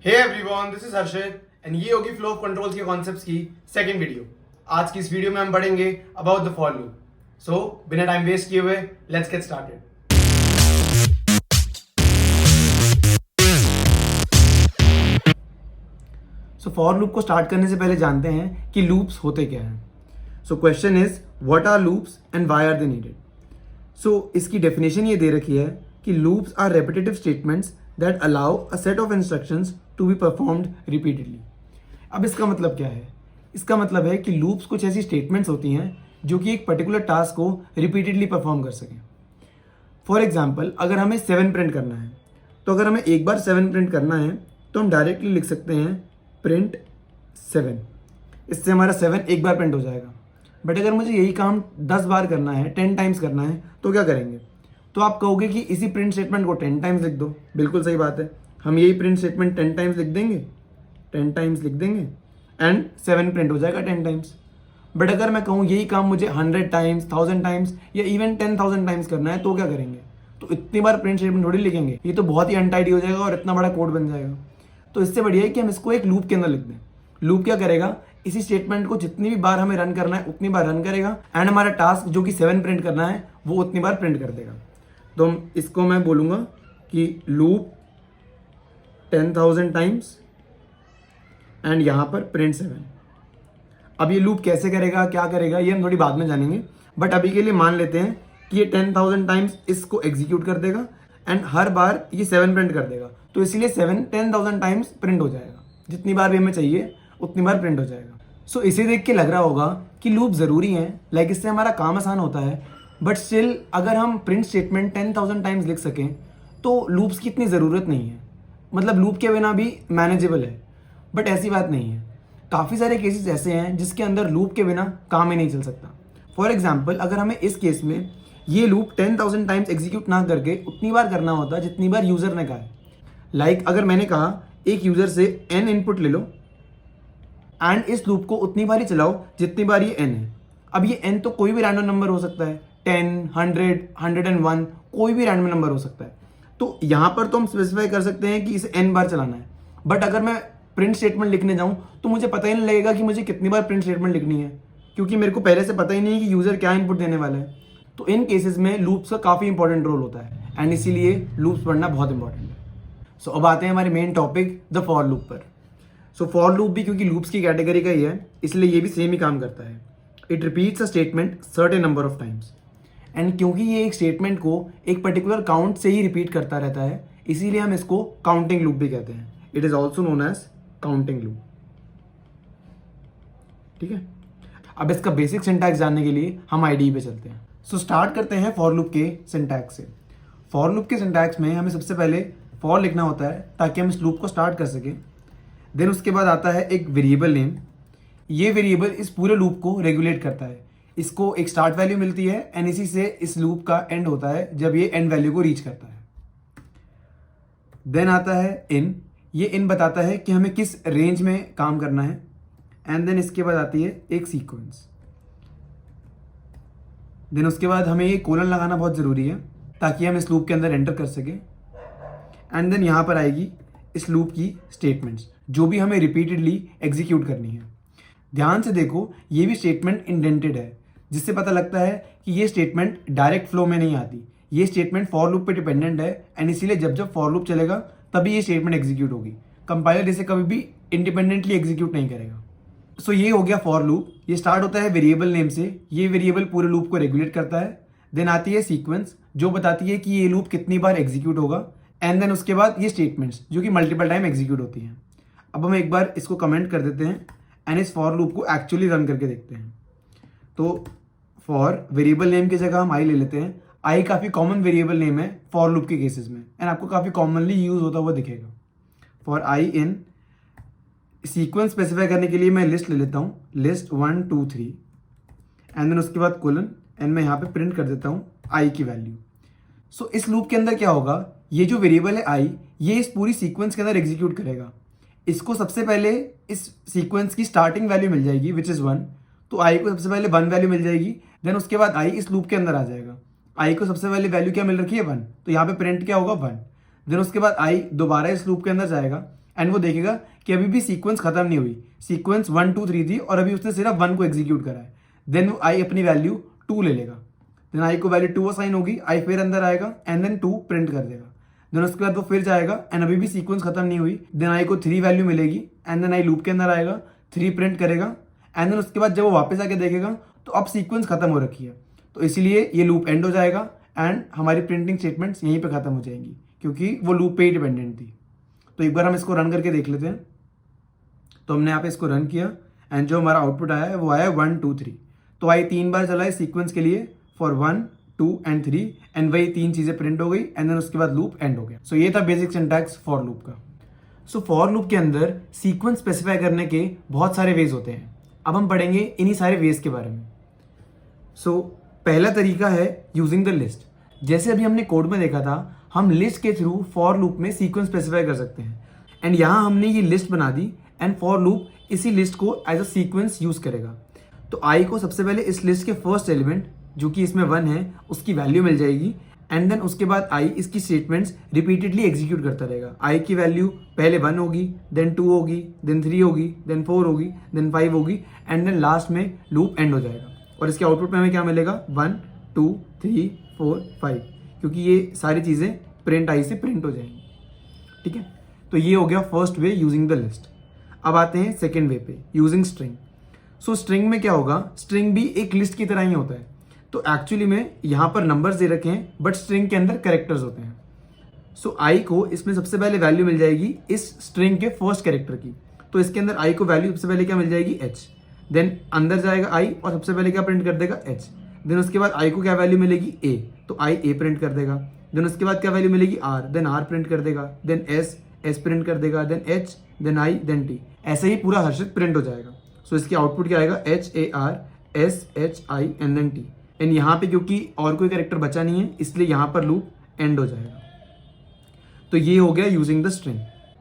Hey everyone, this is Harshit and ये होगी flow of controls के कॉन्सेप्ट्स की सेकंड वीडियो। आज की इस वीडियो में हम पढ़ेंगे about the for loop. So बिना टाइम वेस्ट किए हुए let's get started. So for loop को स्टार्ट करने से पहले जानते हैं कि लूप्स होते क्या हैं। So question is what are loops and why are they needed. So इसकी डेफिनेशन ये दे रखी है कि loops are repetitive statements that allow a set of instructions to be performed repeatedly. अब इसका मतलब क्या है? इसका मतलब है कि लूप्स कुछ ऐसी स्टेटमेंट्स होती हैं जो कि एक पर्टिकुलर टास्क को रिपीटेडली परफॉर्म कर सकें। फॉर एग्जाम्पल, अगर हमें 7 प्रिंट करना है, तो अगर हमें एक बार 7 प्रिंट करना है तो हम डायरेक्टली लिख सकते हैं प्रिंट 7। इससे हमारा 7 एक बार प्रिंट हो जाएगा। बट अगर मुझे यही काम 10 बार करना है, 10 टाइम्स करना है, तो क्या करेंगे? तो आप कहोगे कि इसी प्रिंट स्टेटमेंट को 10 टाइम्स लिख दो। बिल्कुल सही बात है, हम यही प्रिंट स्टेटमेंट 10 टाइम्स लिख देंगे, 10 टाइम्स लिख देंगे एंड 7 प्रिंट हो जाएगा 10 टाइम्स। बट अगर मैं कहूँ यही काम मुझे 100 टाइम्स, 1000 टाइम्स या इवन 10,000 टाइम्स करना है, तो क्या करेंगे? तो इतनी बार प्रिंट स्टेटमेंट थोड़ी लिखेंगे, ये तो बहुत ही अनटाइडी हो जाएगा और इतना बड़ा कोड बन जाएगा। तो इससे बढ़िया है कि हम इसको एक लूप के अंदर लिख दें। लूप क्या करेगा? इसी स्टेटमेंट को जितनी भी बार हमें रन करना है उतनी बार रन करेगा एंड हमारा टास्क जो कि 7 प्रिंट करना है वो उतनी बार प्रिंट कर देगा। तो इसको मैं बोलूंगा कि लूप 10,000 टाइम्स एंड यहां पर प्रिंट 7। अब ये लूप कैसे करेगा, क्या करेगा, ये हम थोड़ी बाद में जानेंगे। बट अभी के लिए मान लेते हैं कि ये 10,000 टाइम्स इसको एग्जीक्यूट कर देगा एंड हर बार ये 7 प्रिंट कर देगा। तो इसीलिए 7 10,000 टाइम्स प्रिंट हो जाएगा। जितनी बार भी हमें चाहिए उतनी बार प्रिंट हो जाएगा। सो इसे देख के लग रहा होगा कि लूप ज़रूरी है, लाइक इससे हमारा काम आसान होता है। बट स्टिल अगर हम प्रिंट स्टेटमेंट 10,000 टाइम्स लिख सकें तो लूप्स की इतनी ज़रूरत नहीं है। मतलब लूप के बिना भी मैनेजेबल है। बट ऐसी बात नहीं है। काफ़ी सारे केसेस ऐसे हैं जिसके अंदर लूप के बिना काम ही नहीं चल सकता। फॉर एग्जाम्पल, अगर हमें इस केस में ये लूप 10,000 टाइम्स एग्जीक्यूट ना करके उतनी बार करना होता जितनी बार यूज़र ने कहा है। लाइक अगर मैंने कहा एक यूज़र से n इनपुट ले लो एंड इस लूप को उतनी बार ही चलाओ जितनी बार ये n है। अब ये n तो कोई भी रैंडम नंबर हो सकता है, 10, 100, 101, कोई भी रैंडम नंबर हो सकता है। तो यहाँ पर तो हम स्पेसिफाई कर सकते हैं कि इसे n बार चलाना है। बट अगर मैं प्रिंट स्टेटमेंट लिखने जाऊँ तो मुझे पता ही नहीं लगेगा कि मुझे कितनी बार प्रिंट स्टेटमेंट लिखनी है, क्योंकि मेरे को पहले से पता ही नहीं है कि यूज़र क्या इनपुट देने वाला है। तो इन केसेस में लूप्स का काफ़ी इंपॉर्टेंट रोल होता है एंड इसीलिए लूप्स पढ़ना बहुत इंपॉर्टेंट है। सो अब आते हैं हमारे main topic the for loop पर। सो फॉर लूप भी क्योंकि लूप्स की कैटेगरी का ही है, इसलिए ये भी सेम ही काम करता है। It repeats a statement certain number of times and क्योंकि ये एक स्टेटमेंट को एक पर्टिकुलर काउंट से ही रिपीट करता रहता है, इसीलिए हम इसको काउंटिंग लूप भी कहते हैं। It is also known as counting loop. ठीक है, अब इसका बेसिक सिंटैक्स जानने के लिए हम आईडी पे चलते हैं। सो स्टार्ट करते हैं फॉर लूप के सिंटैक्स से। फॉर लूप के सिंटैक्स में हमें सबसे पहले फॉर लिखना होता है ताकि हम इस लूप को स्टार्ट कर सकें। देन उसके बाद आता है एक वेरिएबल नेम। ये वेरिएबल इस पूरे लूप को रेगुलेट करता है। इसको एक स्टार्ट वैल्यू मिलती है एंड इसी से इस लूप का एंड होता है जब ये एंड वैल्यू को रीच करता है। देन आता है इन। ये इन बताता है कि हमें किस रेंज में काम करना है एंड देन इसके बाद आती है एक सीक्वेंस। देन उसके बाद हमें ये कोलन लगाना बहुत ज़रूरी है ताकि हम इस लूप के अंदर एंटर कर सकें। एंड देन यहाँ पर आएगी इस लूप की स्टेटमेंट्स जो भी हमें रिपीटेडली एग्जीक्यूट करनी है। ध्यान से देखो, ये भी स्टेटमेंट इंडेंटेड है, जिससे पता लगता है कि ये स्टेटमेंट डायरेक्ट फ्लो में नहीं आती। ये स्टेटमेंट फॉर लूप पे डिपेंडेंट है एंड इसीलिए जब जब फॉर लूप चलेगा तभी ये स्टेटमेंट एग्जीक्यूट होगी। कंपाइलर इसे कभी भी इंडिपेंडेंटली एग्जीक्यूट नहीं करेगा। सो ये हो गया फॉर लूप। ये स्टार्ट होता है वेरिएबल नेम से। ये वेरिएबल पूरे लूप को रेगुलेट करता है। देन आती है सीक्वेंस जो बताती है कि ये लूप कितनी बार एग्जीक्यूट होगा एंड देन उसके बाद ये स्टेटमेंट्स जो कि मल्टीपल टाइम एग्जीक्यूट होती हैं। अब हम एक बार इसको कमेंट कर देते हैं एंड इस फॉर लूप को एक्चुअली रन करके देखते हैं। तो फॉर वेरिएबल नेम की जगह हम आई ले लेते हैं। आई काफ़ी कॉमन वेरिएबल नेम है फॉर लूप के केसेस में एंड आपको काफ़ी कॉमनली यूज होता हुआ दिखेगा। For I in sequence specify करने के लिए मैं लिस्ट ले लेता हूँ, लिस्ट 1 2 3 एंड देन उसके बाद कोलन एंड मैं यहाँ पे प्रिंट कर देता हूँ आई की वैल्यू। सो इस लूप के अंदर क्या होगा, ये जो वेरिएबल है आई, ये इस पूरी सीक्वेंस के अंदर एग्जीक्यूट करेगा। इसको सबसे पहले इस सीक्वेंस की स्टार्टिंग वैल्यू मिल जाएगी विच इज़ 1। तो आई को सबसे पहले 1 वैल्यू मिल जाएगी। देन उसके बाद आई इस लूप के अंदर आ जाएगा। आई को सबसे पहले वैल्यू क्या मिल रखी है 1, तो यहाँ पे प्रिंट क्या होगा 1। देन उसके बाद आई दोबारा इस लूप के अंदर जाएगा एंड वो देखेगा कि अभी भी सीक्वेंस खत्म नहीं हुई, सीक्वेंस 1 2 3 थी और अभी उसने सिर्फ 1 को एग्जीक्यूट करा है। देन वो आई अपनी वैल्यू 2 ले लेगा, देन आई को वैल्यू 2 असाइन होगी, आई फिर अंदर आएगा एंड देन 2 प्रिंट कर देगा। देन उसके बाद वो फिर जाएगा एंड अभी भी सीक्वेंस खत्म नहीं हुई, देन आई को 3 वैल्यू मिलेगी एंड देन आई लूप के अंदर आएगा, 3 प्रिंट करेगा एंड देन उसके बाद जब वो वापस आके देखेगा तो अब सीक्वेंस खत्म हो रखी है, तो इसीलिए ये लूप एंड हो जाएगा एंड हमारी प्रिंटिंग स्टेटमेंट्स यहीं पे खत्म हो जाएंगी क्योंकि वो लूप पे ही डिपेंडेंट थी। तो एक बार हम इसको रन करके देख लेते हैं। तो हमने यहाँ पे इसको रन किया एंड जो हमारा आउटपुट आया है वो आया 1 2 3। तो आई 3 बार चला है सीक्वेंस के लिए फॉर 1 2 एंड 3 एंड वही 3 चीजें प्रिंट हो गई एंड देन उसके बाद लूप एंड हो गया। सो ये था बेसिक सिंटैक्स फॉर लूप का। सो फॉर लूप के अंदर सीक्वेंस स्पेसिफाई करने के बहुत सारे वेज होते हैं। अब हम पढ़ेंगे इन्हीं सारे वेज के बारे में। सो पहला तरीका है यूजिंग द लिस्ट। जैसे अभी हमने कोड में देखा था, हम लिस्ट के थ्रू फॉर लूप में सीक्वेंस स्पेसिफाई कर सकते हैं एंड यहाँ हमने ये लिस्ट बना दी एंड फॉर लूप इसी लिस्ट को एज अ सीक्वेंस यूज करेगा। तो आई को सबसे पहले इस लिस्ट के फर्स्ट एलिमेंट जो कि इसमें 1 है उसकी वैल्यू मिल जाएगी एंड देन उसके बाद आई इसकी स्टेटमेंट्स रिपीटेडली एग्जीक्यूट करता रहेगा। आई की वैल्यू पहले 1 होगी, देन 2 होगी, देन 3 होगी, देन 4 होगी, देन 5 होगी एंड देन लास्ट में लूप एंड हो जाएगा। और इसके आउटपुट में हमें क्या मिलेगा 1 2 3 4 5, क्योंकि ये सारी चीज़ें प्रिंट आई से प्रिंट हो जाएंगी। ठीक है, तो ये हो गया first way using the list. अब आते हैं सेकेंड वे पे, यूजिंग स्ट्रिंग। सो स्ट्रिंग में क्या होगा, स्ट्रिंग भी एक लिस्ट की तरह ही होता है। तो एक्चुअली में यहाँ पर नंबर्स दे रखे हैं बट स्ट्रिंग के अंदर कैरेक्टर्स होते हैं। सो आई को इसमें सबसे पहले वैल्यू मिल जाएगी इस स्ट्रिंग के फर्स्ट कैरेक्टर की। तो इसके अंदर आई को वैल्यू सबसे पहले क्या मिल जाएगी h, देन अंदर जाएगा आई और सबसे पहले क्या प्रिंट कर देगा h। देन उसके बाद आई को क्या वैल्यू मिलेगी a, तो आई a प्रिंट कर देगा। देन उसके बाद क्या वैल्यू मिलेगी r, देन r प्रिंट कर देगा, देन s प्रिंट कर देगा, then h, then i, then t। ऐसे ही पूरा हर्षित प्रिंट हो जाएगा। सो इसके आउटपुट क्या आएगा HARSHI and then t। And यहाँ पे क्योंकि और कोई कैरेक्टर बचा नहीं है इसलिए यहाँ पर लूप एंड हो जाएगा। तो ये हो गया यूजिंग द स्ट्रिंग।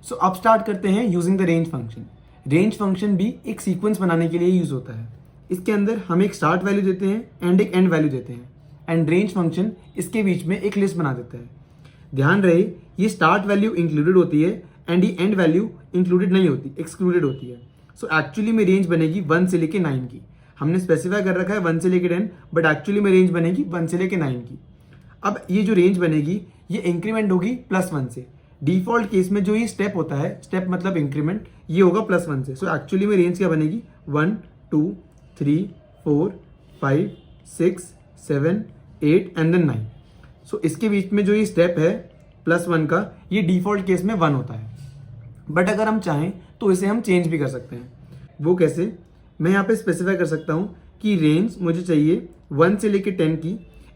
सो अब स्टार्ट करते हैं using the range function. Range function भी एक सीक्वेंस बनाने के लिए यूज होता है। इसके अंदर हम एक स्टार्ट वैल्यू देते हैं एंड एक एंड वैल्यू देते हैं एंड रेंज फंक्शन इसके बीच में एक लिस्ट बना देता है। ध्यान रहे ये स्टार्ट वैल्यू इंक्लूडेड होती है एंड ये एंड वैल्यू इंक्लूडेड नहीं होती, एक्सक्लूडेड होती है। सो एक्चुअली में रेंज बनेगी 1 से लेके 9 की। हमने स्पेसिफाई कर रखा है 1 से लेके 10, बट एक्चुअली में रेंज बनेगी 1 से लेके 9 की। अब ये जो रेंज बनेगी ये इंक्रीमेंट होगी +1 से। डिफॉल्ट केस में जो ये स्टेप होता है, स्टेप मतलब इंक्रीमेंट, ये होगा +1 से। सो एक्चुअली में रेंज क्या बनेगी 1 2 3 4 5 6 7 8 एंड देन 9। सो इसके बीच में जो ये स्टेप है +1 का, ये डिफॉल्ट केस में 1 होता है। बट अगर हम चाहें तो इसे हम चेंज भी कर सकते हैं। वो कैसे, मैं यहाँ पे स्पेसिफाई कर सकता हूँ कि रेंज मुझे चाहिए 1 से लेके 10 की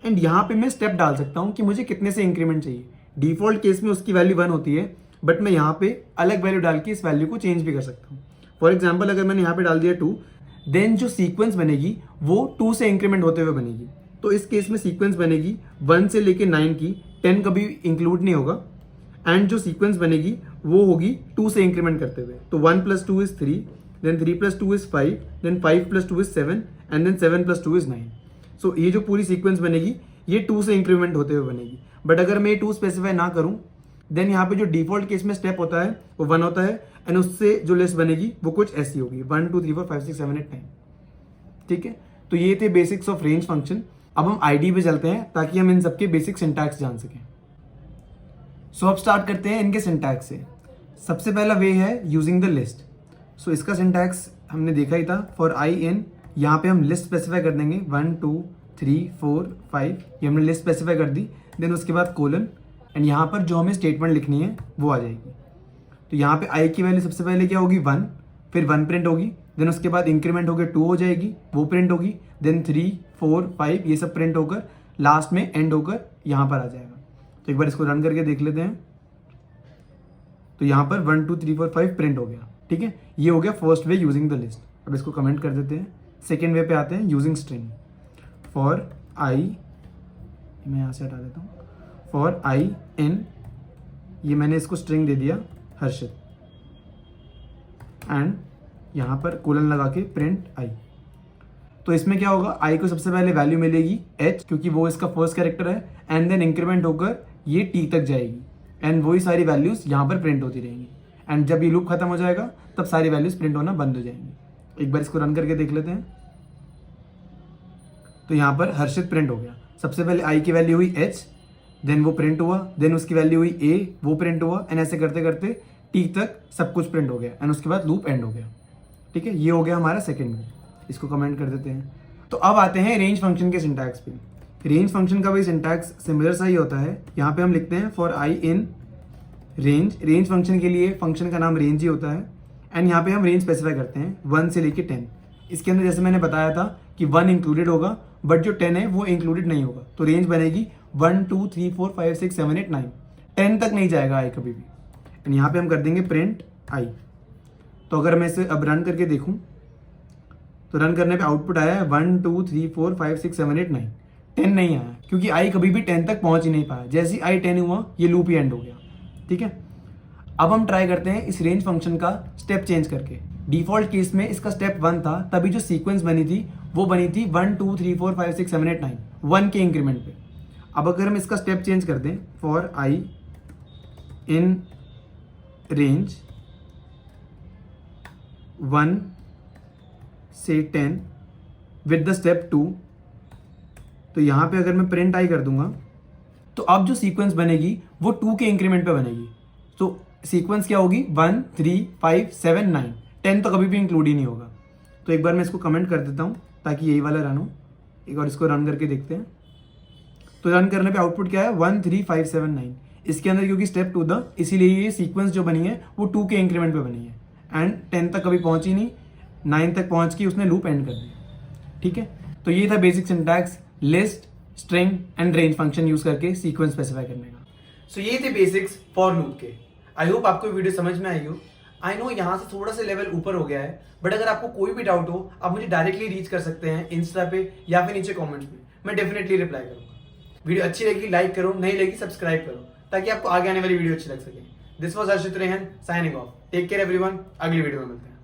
एंड यहाँ पे मैं स्टेप डाल सकता हूँ कि मुझे कितने से इंक्रीमेंट चाहिए। डिफॉल्ट केस में उसकी वैल्यू 1 होती है बट मैं यहाँ पे अलग वैल्यू डाल के इस वैल्यू को चेंज भी कर सकता हूँ। फॉर एग्जाम्पल अगर मैंने यहाँ पे डाल दिया 2, देन जो सीक्वेंस बनेगी वो 2 से इंक्रीमेंट होते हुए बनेगी। तो इस केस में सीक्वेंस बनेगी 1 से लेके 9 की, 10 कभी इंक्लूड नहीं होगा एंड जो सीक्वेंस बनेगी वो होगी 2 से इंक्रीमेंट करते हुए। तो 1 + 2 = 3, देन 3 + 2 = 5, देन 5 + 2 = 7 एंड देन 7 + 2 = 9। सो ये जो पूरी सीक्वेंस बनेगी ये 2 से इंक्रीमेंट होते हुए बनेगी। बट अगर मैं ये 2 स्पेसिफाई ना करूं देन यहाँ पे जो डिफॉल्ट केस में स्टेप होता है वो 1 होता है एंड उससे जो लिस्ट बनेगी वो कुछ ऐसी होगी 1 2 3 4 5 6 7 8 9। ठीक है, तो ये थे बेसिक्स ऑफ रेंज फंक्शन। अब हम आईडी पे चलते हैं ताकि हम इन सबके बेसिक सिंटैक्स जान सकें। सो अब स्टार्ट करते हैं इनके सिंटैक्स से। सबसे पहला वे है यूजिंग द लिस्ट। सो इसका सिंटैक्स हमने देखा ही था, फॉर आई इन, यहाँ पे हम लिस्ट स्पेसिफाई कर देंगे 1 2 3 4 5, ये हमने लिस्ट स्पेसिफाई कर दी। देन उसके बाद कोलन एंड यहाँ पर जो हमें स्टेटमेंट लिखनी है वो आ जाएगी। तो यहाँ पे आई की वैल्यू सबसे पहले क्या होगी 1, फिर 1 प्रिंट होगी, देन उसके बाद इंक्रीमेंट होकर 2 हो जाएगी, वो प्रिंट होगी, देन 3 4 5 ये सब प्रिंट होकर लास्ट में एंड होकर यहाँ पर आ जाएगा। तो एक बार इसको रन करके देख लेते हैं। तो यहाँ पर 1 2 3 4 5 प्रिंट हो गया। ठीक है, ये हो गया first way using the list. अब इसको कमेंट कर देते हैं। सेकेंड वे पे आते हैं यूजिंग स्ट्रिंग। फॉर आई, मैं यहाँ से हटा देता हूँ, फॉर आई इन, ये मैंने इसको स्ट्रिंग दे दिया हर्षित एंड यहाँ पर कोलन लगा के प्रिंट आई। तो इसमें क्या होगा, आई को सबसे पहले वैल्यू मिलेगी h क्योंकि वो इसका फर्स्ट कैरेक्टर है एंड देन इंक्रीमेंट होकर ये t तक जाएगी एंड वही सारी वैल्यूज यहाँ पर प्रिंट होती रहेंगी एंड जब ये लूप खत्म हो जाएगा तब सारी वैल्यूज प्रिंट होना बंद हो जाएंगी। एक बार इसको रन करके देख लेते हैं। तो यहाँ पर हर्षित प्रिंट हो गया। सबसे पहले आई की वैल्यू हुई h, देन वो प्रिंट हुआ, देन उसकी वैल्यू हुई a, वो प्रिंट हुआ, एंड ऐसे करते करते t तक सब कुछ प्रिंट हो गया एंड उसके बाद लूप एंड हो गया। ठीक है, ये हो गया हमारा सेकेंड लूप। इसको कमेंट कर देते हैं। तो अब आते हैं रेंज फंक्शन के सिंटैक्स पे। रेंज फंक्शन का भी सिंटैक्स सिमिलर सा ही होता है। यहाँ पे हम लिखते हैं for I in range. Range function के लिए फंक्शन का नाम रेंज ही होता है एंड यहाँ पे हम रेंज स्पेसिफाई करते हैं 1 से लेके 10। इसके अंदर जैसे मैंने बताया था कि 1 इंक्लूडेड होगा बट जो 10 है वो इंक्लूडेड नहीं होगा, तो रेंज बनेगी 1 2 3 4 5 6 7 8 9, 10 तक नहीं जाएगा आई कभी भी। एंड यहाँ पे हम कर देंगे प्रिंट आई। तो अगर मैं इसे अब रन करके देखूँ तो रन करने पे आउटपुट आया है 1 2 3 4 5 6 7 8 9, 10 नहीं आया क्योंकि आई कभी भी 10 तक पहुंच ही नहीं पाया। जैसे ही आई 10 हुआ ये लूप ही एंड हो गया। ठीक है, अब हम ट्राई करते हैं इस रेंज फंक्शन का स्टेप चेंज करके। डिफॉल्ट केस में इसका स्टेप 1 था, तभी जो सीक्वेंस बनी थी वो बनी थी 1 2 3 4 5 6 7 8 9 1 के इंक्रीमेंट पे। अब अगर हम इसका स्टेप चेंज कर दें फॉर आई इन रेंज 1 से 10 विद द स्टेप 2, तो यहाँ पे अगर मैं प्रिंट आई कर दूंगा तो अब जो सीक्वेंस बनेगी वो 2 के इंक्रीमेंट पे बनेगी। तो सीक्वेंस क्या होगी 1 3 5 7 9, 10 तो कभी भी इंक्लूड ही नहीं होगा। तो एक बार मैं इसको कमेंट कर देता हूँ ताकि यही वाला रन हो। एक बार इसको रन करके देखते हैं। तो रन करने पे आउटपुट क्या है 1 3 5 7 9। इसके अंदर क्योंकि स्टेप 2 था इसीलिए ये सीक्वेंस जो बनी है वो 2 के इंक्रीमेंट पे बनी है एंड 10 तक कभी पहुंची नहीं, 9 तक पहुंच के उसने लूप एंड कर दिया। ठीक है, तो ये था basic syntax list, string and range function use करके सीक्वेंस स्पेसिफाई करने का। सो ये थे बेसिक्स फॉर लूप के। आई होप आपको वीडियो समझ में आई हो। आई नो यहाँ से थोड़ा सा लेवल ऊपर हो गया है, बट अगर आपको कोई भी डाउट हो आप मुझे डायरेक्टली रीच कर सकते हैं इंस्टा पे या फिर नीचे कमेंट्स में, मैं डेफिनेटली रिप्लाई करूंगा। वीडियो अच्छी लगी लाइक करो, नहीं लगी सब्सक्राइब करो ताकि आपको आगे आने वाली वीडियो अच्छी लग सके। This was Harshit Rehan signing off. Take care everyone, अगली वीडियो में मिलते हैं।